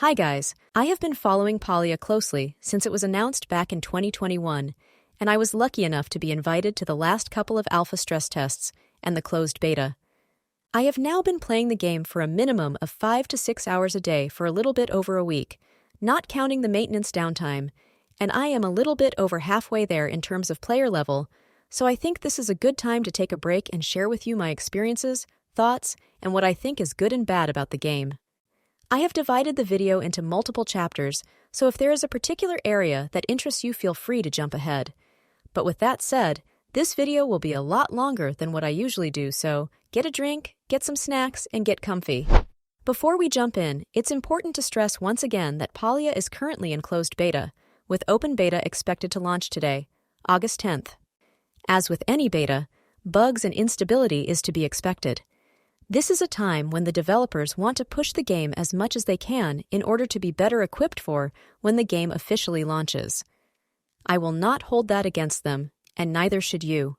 Hi guys, I have been following Palia closely since it was announced back in 2021, and I was lucky enough to be invited to the last couple of alpha stress tests and the closed beta. I have now been playing the game for a minimum of 5 to 6 hours a day for a little bit over a week, not counting the maintenance downtime, and I am a little bit over halfway there in terms of player level, so I think this is a good time to take a break and share with you my experiences, thoughts, and what I think is good and bad about the game. I have divided the video into multiple chapters, so if there is a particular area that interests you, feel free to jump ahead. But with that said, this video will be a lot longer than what I usually do, so get a drink, get some snacks, and get comfy. Before we jump in, it's important to stress once again that Palia is currently in closed beta, with open beta expected to launch today, August 10th. As with any beta, bugs and instability is to be expected. This is a time when the developers want to push the game as much as they can in order to be better equipped for when the game officially launches. I will not hold that against them, and neither should you.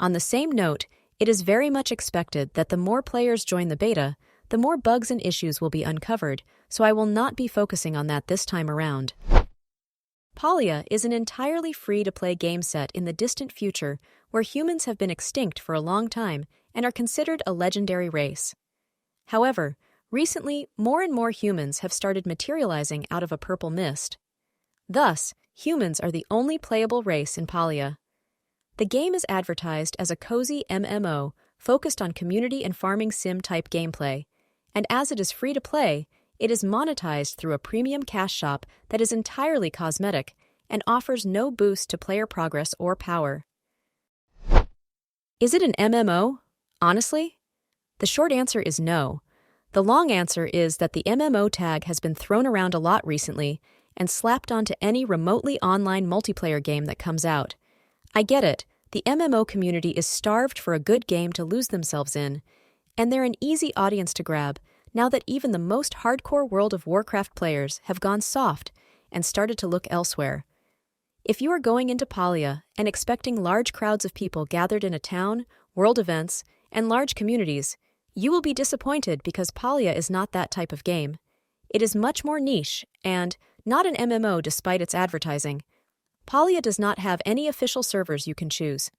On the same note, it is very much expected that the more players join the beta, the more bugs and issues will be uncovered, so I will not be focusing on that this time around. Palia is an entirely free-to-play game set in the distant future where humans have been extinct for a long time and are considered a legendary race. However, recently, more and more humans have started materializing out of a purple mist. Thus, humans are the only playable race in Palia. The game is advertised as a cozy MMO focused on community and farming sim-type gameplay, and as it is free-to-play, it is monetized through a premium cash shop that is entirely cosmetic and offers no boost to player progress or power. Is it an MMO? Honestly? The short answer is no. The long answer is that the MMO tag has been thrown around a lot recently and slapped onto any remotely online multiplayer game that comes out. I get it, the MMO community is starved for a good game to lose themselves in, and they're an easy audience to grab now that even the most hardcore World of Warcraft players have gone soft and started to look elsewhere. If you are going into Palia and expecting large crowds of people gathered in a town, world events, and large communities, you will be disappointed because Palia is not that type of game. It is much more niche and not an MMO despite its advertising. Palia does not have any official servers you can choose.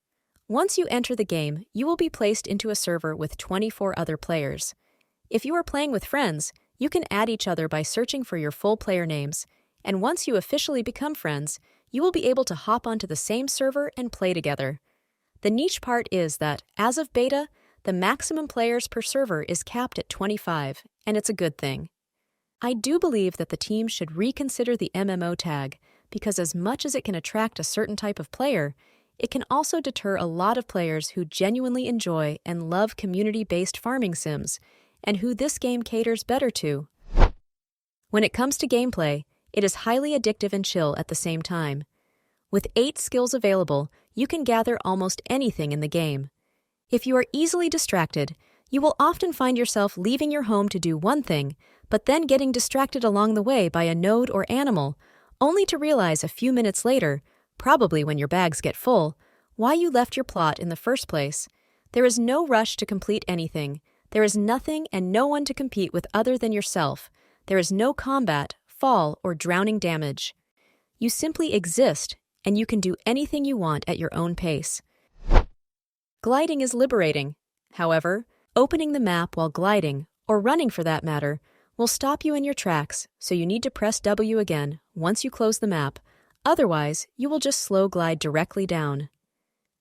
Once you enter the game, you will be placed into a server with 24 other players. If you are playing with friends, you can add each other by searching for your full player names, and once you officially become friends, you will be able to hop onto the same server and play together. The niche part is that, as of beta, the maximum players per server is capped at 25, and it's a good thing. I do believe that the team should reconsider the MMO tag, because as much as it can attract a certain type of player, it can also deter a lot of players who genuinely enjoy and love community-based farming sims, and who this game caters better to. When it comes to gameplay, it is highly addictive and chill at the same time. With 8 skills available, you can gather almost anything in the game. If you are easily distracted, you will often find yourself leaving your home to do one thing, but then getting distracted along the way by a node or animal, only to realize a few minutes later, probably when your bags get full, why you left your plot in the first place. There is no rush to complete anything. There is nothing and no one to compete with other than yourself. There is no combat, fall, or drowning damage. You simply exist, and you can do anything you want at your own pace. Gliding is liberating. However, opening the map while gliding, or running for that matter, will stop you in your tracks, so you need to press W again once you close the map, otherwise you will just slow glide directly down.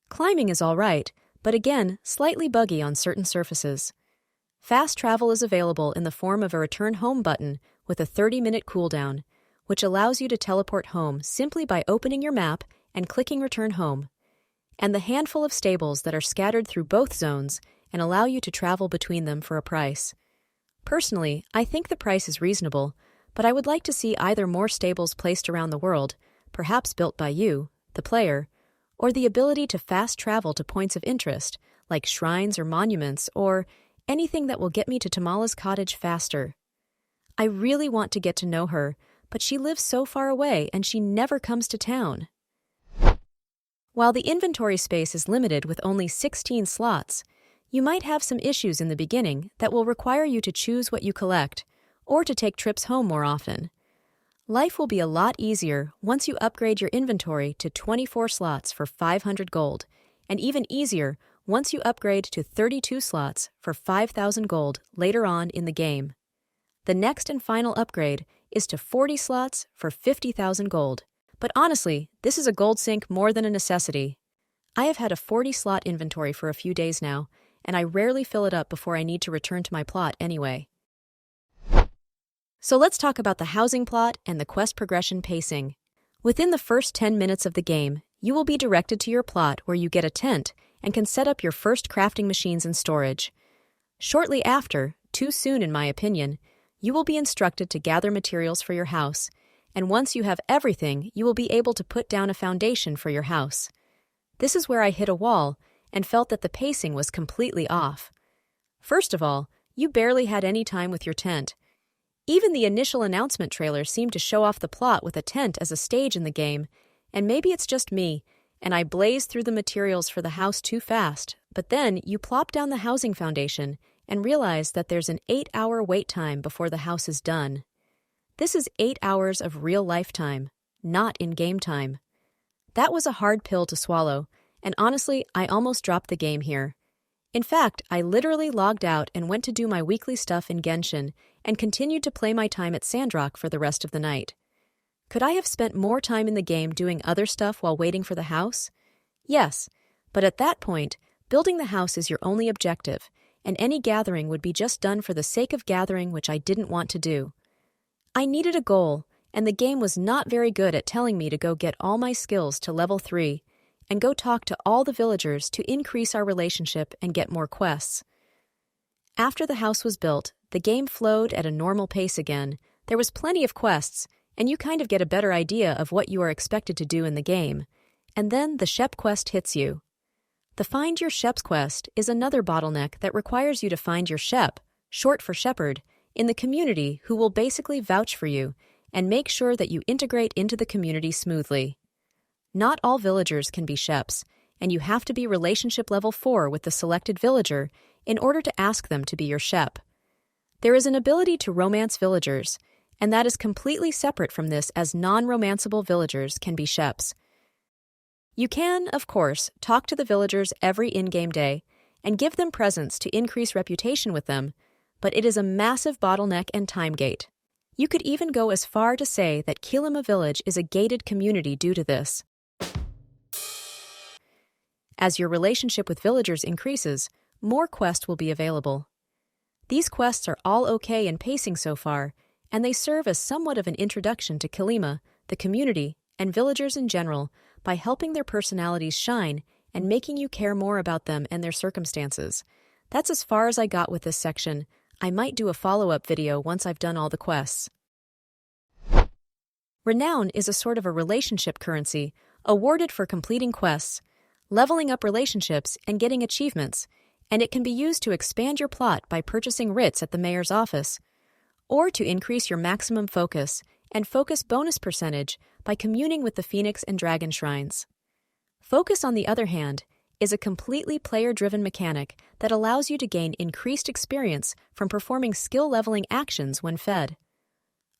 Climbing is alright, but again, slightly buggy on certain surfaces. Fast travel is available in the form of a return home button with a 30-minute cooldown, which allows you to teleport home simply by opening your map and clicking return home, and the handful of stables that are scattered through both zones and allow you to travel between them for a price. Personally, I think the price is reasonable, but I would like to see either more stables placed around the world, perhaps built by you, the player, or the ability to fast travel to points of interest, like shrines or monuments, or anything that will get me to Tamala's cottage faster. I really want to get to know her, but she lives so far away and she never comes to town. While the inventory space is limited with only 16 slots, you might have some issues in the beginning that will require you to choose what you collect, or to take trips home more often. Life will be a lot easier once you upgrade your inventory to 24 slots for 500 gold, and even easier once you upgrade to 32 slots for 5,000 gold later on in the game. The next and final upgrade is to 40 slots for 50,000 gold. But honestly, this is a gold sink more than a necessity. I have had a 40-slot inventory for a few days now, and I rarely fill it up before I need to return to my plot anyway. So let's talk about the housing plot and the quest progression pacing. Within the first 10 minutes of the game, you will be directed to your plot where you get a tent and can set up your first crafting machines and storage. Shortly after, too soon in my opinion, you will be instructed to gather materials for your house, and once you have everything, you will be able to put down a foundation for your house. This is where I hit a wall and felt that the pacing was completely off. First of all, you barely had any time with your tent. Even the initial announcement trailer seemed to show off the plot with a tent as a stage in the game, and maybe it's just me, and I blazed through the materials for the house too fast, but then you plop down the housing foundation and realize that there's an 8-hour wait time before the house is done. This is 8 hours of real life time, not in-game time. That was a hard pill to swallow, and honestly, I almost dropped the game here. In fact, I literally logged out and went to do my weekly stuff in Genshin and continued to play my time at Sandrock for the rest of the night. Could I have spent more time in the game doing other stuff while waiting for the house? Yes, but at that point, building the house is your only objective, and any gathering would be just done for the sake of gathering, which I didn't want to do. I needed a goal, and the game was not very good at telling me to go get all my skills to level 3 and go talk to all the villagers to increase our relationship and get more quests. After the house was built, the game flowed at a normal pace again. There was plenty of quests, and you kind of get a better idea of what you are expected to do in the game. And then the Shep quest hits you. The Find Your Sheps quest is another bottleneck that requires you to find your Shep, short for shepherd, in the community who will basically vouch for you and make sure that you integrate into the community smoothly. Not all villagers can be Sheps, and you have to be relationship level 4 with the selected villager in order to ask them to be your Shep. There is an ability to romance villagers, and that is completely separate from this, as non-romanceable villagers can be Sheps. You can, of course, talk to the villagers every in-game day and give them presents to increase reputation with them, but it is a massive bottleneck and time gate. You could even go as far to say that Kilima Village is a gated community due to this. As your relationship with villagers increases, more quests will be available. These quests are all okay in pacing so far, and they serve as somewhat of an introduction to Kilima, the community, and villagers in general by helping their personalities shine and making you care more about them and their circumstances. That's as far as I got with this section. I might do a follow-up video once I've done all the quests. Renown is a sort of a relationship currency awarded for completing quests, leveling up relationships, and getting achievements, and it can be used to expand your plot by purchasing writs at the mayor's office, or to increase your maximum focus and focus bonus percentage by communing with the Phoenix and Dragon shrines. Focus, on the other hand, is a completely player-driven mechanic that allows you to gain increased experience from performing skill-leveling actions when fed.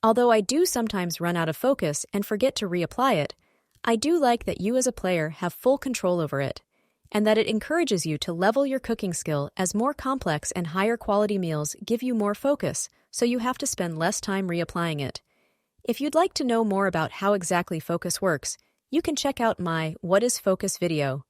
Although I do sometimes run out of focus and forget to reapply it, I do like that you as a player have full control over it, and that it encourages you to level your cooking skill as more complex and higher quality meals give you more focus, so you have to spend less time reapplying it. If you'd like to know more about how exactly focus works, you can check out my What is Focus video.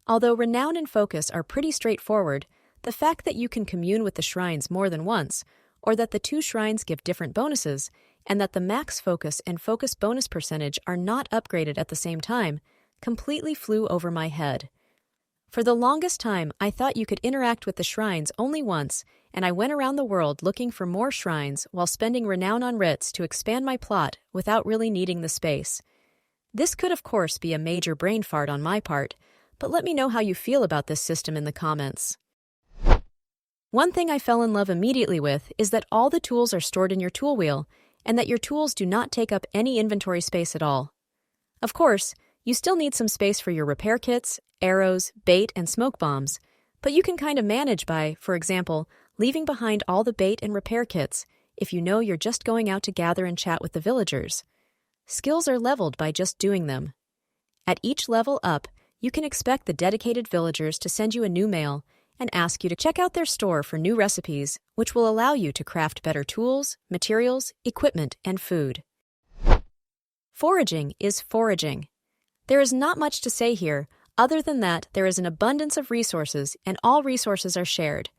Although Renown and Focus are pretty straightforward, the fact that you can commune with the shrines more than once, or that the two shrines give different bonuses, and that the max focus and focus bonus percentage are not upgraded at the same time, completely flew over my head. For the longest time, I thought you could interact with the shrines only once, and I went around the world looking for more shrines while spending Renown on writs to expand my plot without really needing the space. This could, of course, be a major brain fart on my part, but let me know how you feel about this system in the comments. One thing I fell in love immediately with is that all the tools are stored in your tool wheel, and that your tools do not take up any inventory space at all. Of course, you still need some space for your repair kits, arrows, bait, and smoke bombs, but you can kind of manage by, for example, leaving behind all the bait and repair kits, if you know you're just going out to gather and chat with the villagers. Skills are leveled by just doing them. At each level up, you can expect the dedicated villagers to send you a new mail and ask you to check out their store for new recipes, which will allow you to craft better tools, materials, equipment, and food. Foraging is foraging. There is not much to say here, other than that there is an abundance of resources and all resources are shared.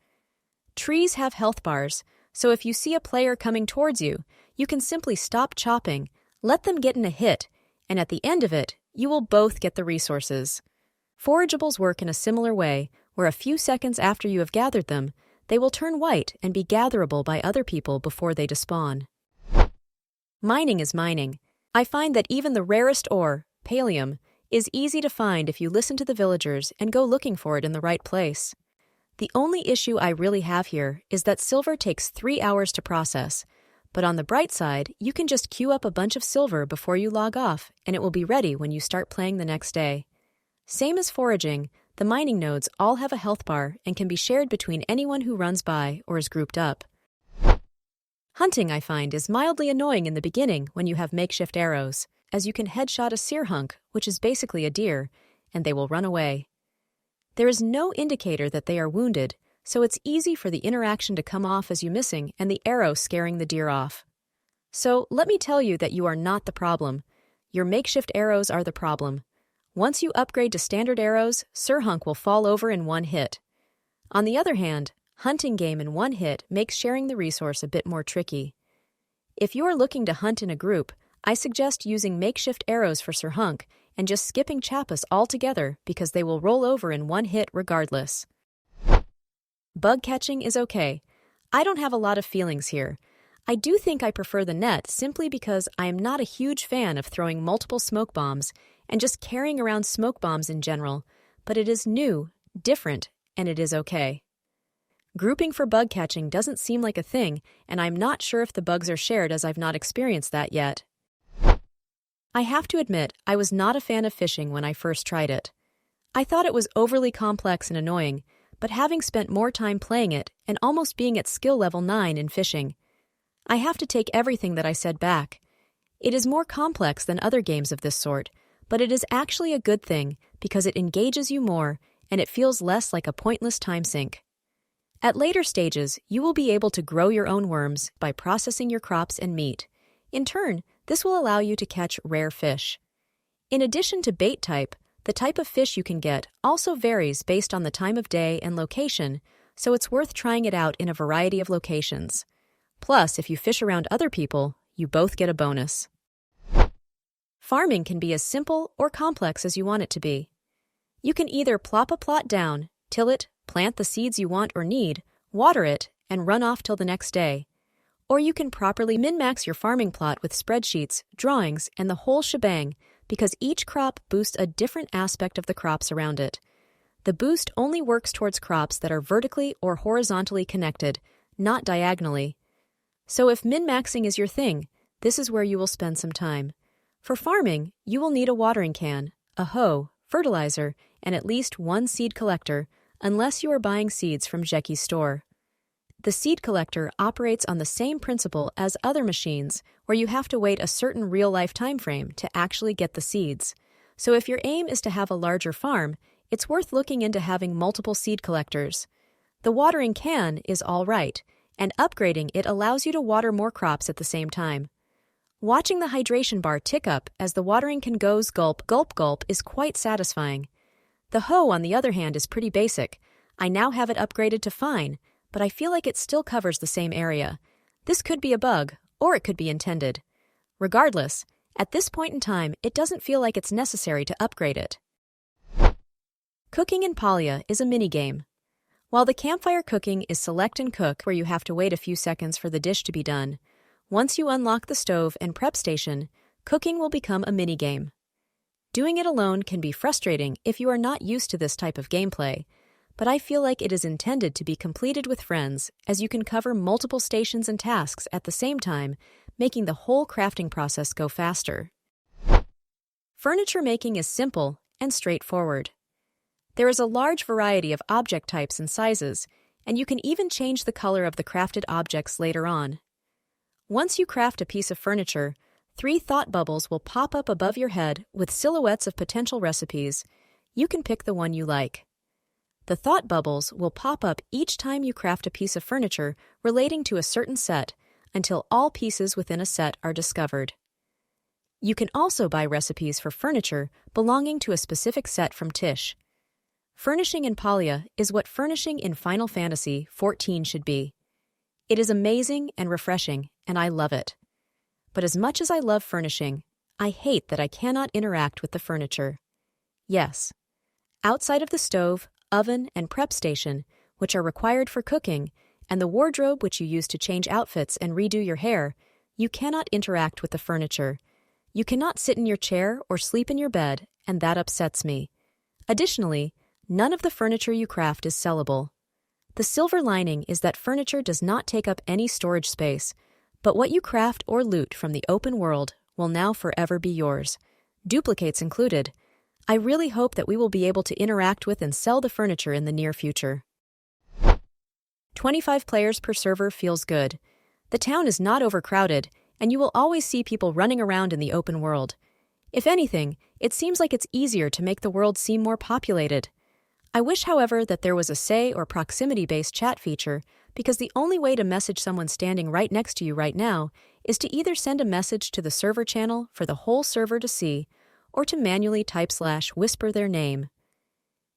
Trees have health bars, so if you see a player coming towards you, you can simply stop chopping, let them get in a hit, and at the end of it, you will both get the resources. Forageables work in a similar way, where a few seconds after you have gathered them, they will turn white and be gatherable by other people before they despawn. Mining is mining. I find that even the rarest ore, Palium, is easy to find if you listen to the villagers and go looking for it in the right place. The only issue I really have here is that silver takes 3 hours to process, but on the bright side, you can just queue up a bunch of silver before you log off, and it will be ready when you start playing the next day. Same as foraging, the mining nodes all have a health bar and can be shared between anyone who runs by or is grouped up. Hunting, I find, is mildly annoying in the beginning when you have makeshift arrows, as you can headshot a seer hunk, which is basically a deer, and they will run away. There is no indicator that they are wounded, so it's easy for the interaction to come off as you missing and the arrow scaring the deer off. So let me tell you that you are not the problem. Your makeshift arrows are the problem. Once you upgrade to standard arrows, Sir Hunk will fall over in one hit. On the other hand, hunting game in one hit makes sharing the resource a bit more tricky. If you are looking to hunt in a group, I suggest using makeshift arrows for Sir Hunk and just skipping Chappas altogether because they will roll over in one hit regardless. Bug catching is okay. I don't have a lot of feelings here. I do think I prefer the net simply because I am not a huge fan of throwing multiple smoke bombs and just carrying around smoke bombs in general, but it is new, different, and it is okay. Grouping for bug catching doesn't seem like a thing, and I'm not sure if the bugs are shared as I've not experienced that yet. I have to admit, I was not a fan of fishing when I first tried it. I thought it was overly complex and annoying, but having spent more time playing it and almost being at skill level 9 in fishing, I have to take everything that I said back. It is more complex than other games of this sort, but it is actually a good thing because it engages you more and it feels less like a pointless time sink. At later stages, you will be able to grow your own worms by processing your crops and meat. In turn, this will allow you to catch rare fish. In addition to bait type, the type of fish you can get also varies based on the time of day and location, so it's worth trying it out in a variety of locations. Plus, if you fish around other people, you both get a bonus. Farming can be as simple or complex as you want it to be. You can either plop a plot down, till it, plant the seeds you want or need, water it, and run off till the next day. Or you can properly min-max your farming plot with spreadsheets, drawings, and the whole shebang, because each crop boosts a different aspect of the crops around it. The boost only works towards crops that are vertically or horizontally connected, not diagonally. So if min-maxing is your thing, this is where you will spend some time. For farming, you will need a watering can, a hoe, fertilizer, and at least one seed collector, unless you are buying seeds from Jeki's store. The seed collector operates on the same principle as other machines, where you have to wait a certain real-life time frame to actually get the seeds. So if your aim is to have a larger farm, it's worth looking into having multiple seed collectors. The watering can is all right, and upgrading it allows you to water more crops at the same time. Watching the hydration bar tick up as the watering can goes gulp, gulp, gulp is quite satisfying. The hoe, on the other hand, is pretty basic. I now have it upgraded to fine, but I feel like it still covers the same area. This could be a bug, or it could be intended. Regardless, at this point in time, it doesn't feel like it's necessary to upgrade it. Cooking in Palia is a minigame. While the campfire cooking is select and cook, where you have to wait a few seconds for the dish to be done, once you unlock the stove and prep station, cooking will become a minigame. Doing it alone can be frustrating if you are not used to this type of gameplay, but I feel like it is intended to be completed with friends, as you can cover multiple stations and tasks at the same time, making the whole crafting process go faster. Furniture making is simple and straightforward. There is a large variety of object types and sizes, and you can even change the color of the crafted objects later on. Once you craft a piece of furniture, 3 thought bubbles will pop up above your head with silhouettes of potential recipes. You can pick the one you like. The thought bubbles will pop up each time you craft a piece of furniture relating to a certain set until all pieces within a set are discovered. You can also buy recipes for furniture belonging to a specific set from Tish. Furnishing in Palia is what furnishing in Final Fantasy XIV should be. It is amazing and refreshing, and I love it. But as much as I love furnishing, I hate that I cannot interact with the furniture. Yes, outside of the stove, oven, and prep station, which are required for cooking, and the wardrobe which you use to change outfits and redo your hair, you cannot interact with the furniture. You cannot sit in your chair or sleep in your bed, and that upsets me. Additionally, none of the furniture you craft is sellable. The silver lining is that furniture does not take up any storage space, but what you craft or loot from the open world will now forever be yours, duplicates included. I really hope that we will be able to interact with and sell the furniture in the near future. 25 players per server feels good. The town is not overcrowded, and you will always see people running around in the open world. If anything, it seems like it's easier to make the world seem more populated. I wish, however, that there was a say or proximity-based chat feature, because the only way to message someone standing right next to you right now is to either send a message to the server channel for the whole server to see, or to manually type/whisper their name.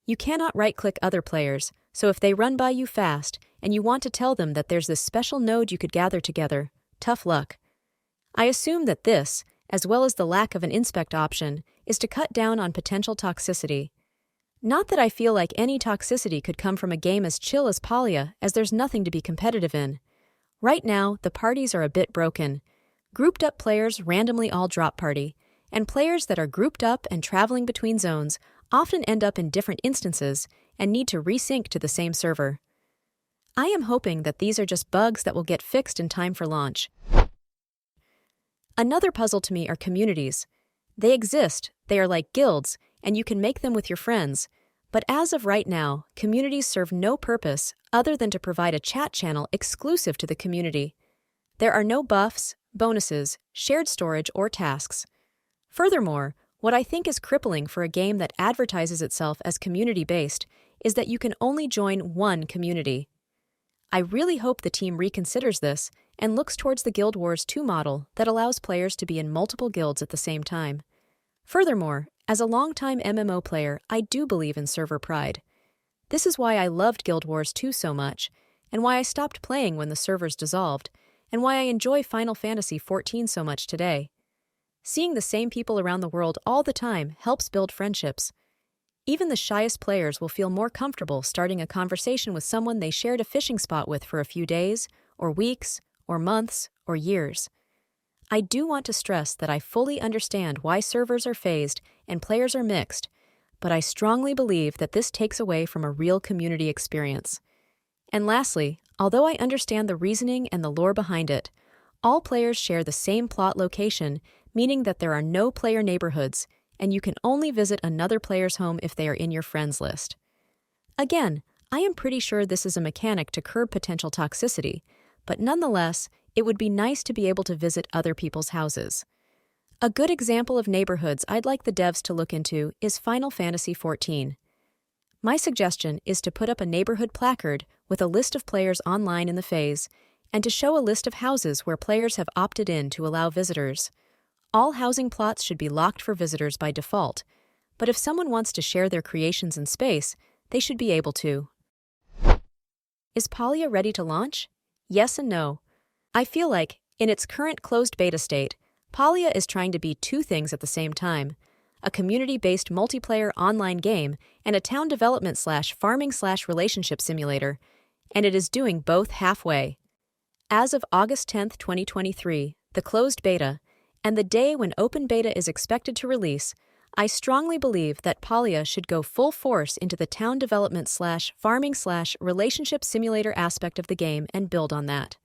You cannot right-click other players, so if they run by you fast and you want to tell them that there's this special node you could gather together, tough luck. I assume that this, as well as the lack of an inspect option, is to cut down on potential toxicity. Not that I feel like any toxicity could come from a game as chill as Palia, as there's nothing to be competitive in. Right now, the parties are a bit broken. Grouped up players randomly all drop party, and players that are grouped up and traveling between zones often end up in different instances and need to resync to the same server. I am hoping that these are just bugs that will get fixed in time for launch. Another puzzle to me are communities. They exist, they are like guilds, and you can make them with your friends. But as of right now, communities serve no purpose other than to provide a chat channel exclusive to the community. There are no buffs, bonuses, shared storage, or tasks. Furthermore, what I think is crippling for a game that advertises itself as community-based is that you can only join one community. I really hope the team reconsiders this and looks towards the Guild Wars 2 model that allows players to be in multiple guilds at the same time. Furthermore, as a longtime MMO player, I do believe in server pride. This is why I loved Guild Wars 2 so much, and why I stopped playing when the servers dissolved, and why I enjoy Final Fantasy XIV so much today. Seeing the same people around the world all the time helps build friendships. Even the shyest players will feel more comfortable starting a conversation with someone they shared a fishing spot with for a few days, or weeks, or months, or years. I do want to stress that I fully understand why servers are phased and players are mixed, but I strongly believe that this takes away from a real community experience. And lastly, although I understand the reasoning and the lore behind it, all players share the same plot location, meaning that there are no player neighborhoods, and you can only visit another player's home if they are in your friends list. Again, I am pretty sure this is a mechanic to curb potential toxicity, but nonetheless, it would be nice to be able to visit other people's houses. A good example of neighborhoods I'd like the devs to look into is Final Fantasy XIV. My suggestion is to put up a neighborhood placard with a list of players online in the phase, and to show a list of houses where players have opted in to allow visitors. All housing plots should be locked for visitors by default, but if someone wants to share their creations in space, they should be able to. Is Palia ready to launch? Yes and no. I feel like, in its current closed beta state, Palia is trying to be two things at the same time: a community-based multiplayer online game and a town development/farming/relationship simulator, and it is doing both halfway. As of August 10, 2023, the closed beta, and the day when open beta is expected to release, I strongly believe that Palia should go full force into the town development/farming/relationship simulator aspect of the game and build on that.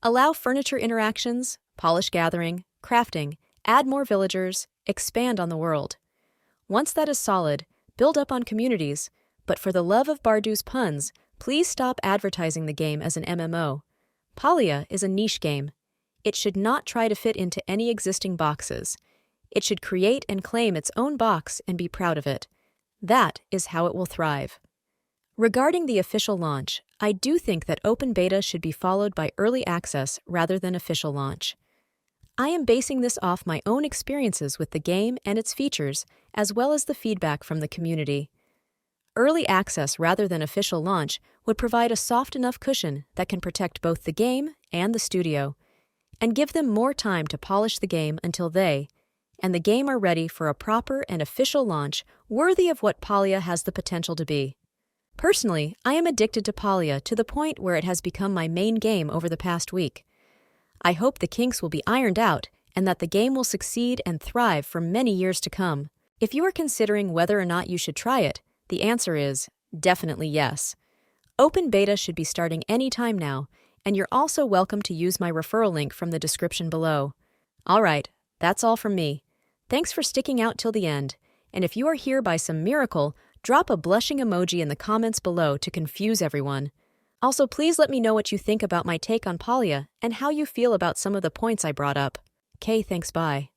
Allow furniture interactions, polish gathering, crafting, add more villagers, expand on the world. Once that is solid, build up on communities, but for the love of Bardoo's puns, please stop advertising the game as an MMO. Palia is a niche game. It should not try to fit into any existing boxes. It should create and claim its own box and be proud of it. That is how it will thrive. Regarding the official launch, I do think that open beta should be followed by early access rather than official launch. I am basing this off my own experiences with the game and its features, as well as the feedback from the community. Early access rather than official launch would provide a soft enough cushion that can protect both the game and the studio, and give them more time to polish the game until they and the game are ready for a proper and official launch worthy of what Palia has the potential to be. Personally, I am addicted to Palia to the point where it has become my main game over the past week. I hope the kinks will be ironed out and that the game will succeed and thrive for many years to come. If you are considering whether or not you should try it, the answer is definitely yes. Open beta should be starting anytime now, and you're also welcome to use my referral link from the description below. All right, that's all from me. Thanks for sticking out till the end, and if you are here by some miracle, drop a blushing emoji in the comments below to confuse everyone. Also, please let me know what you think about my take on Palia and how you feel about some of the points I brought up. Okay, thanks, bye.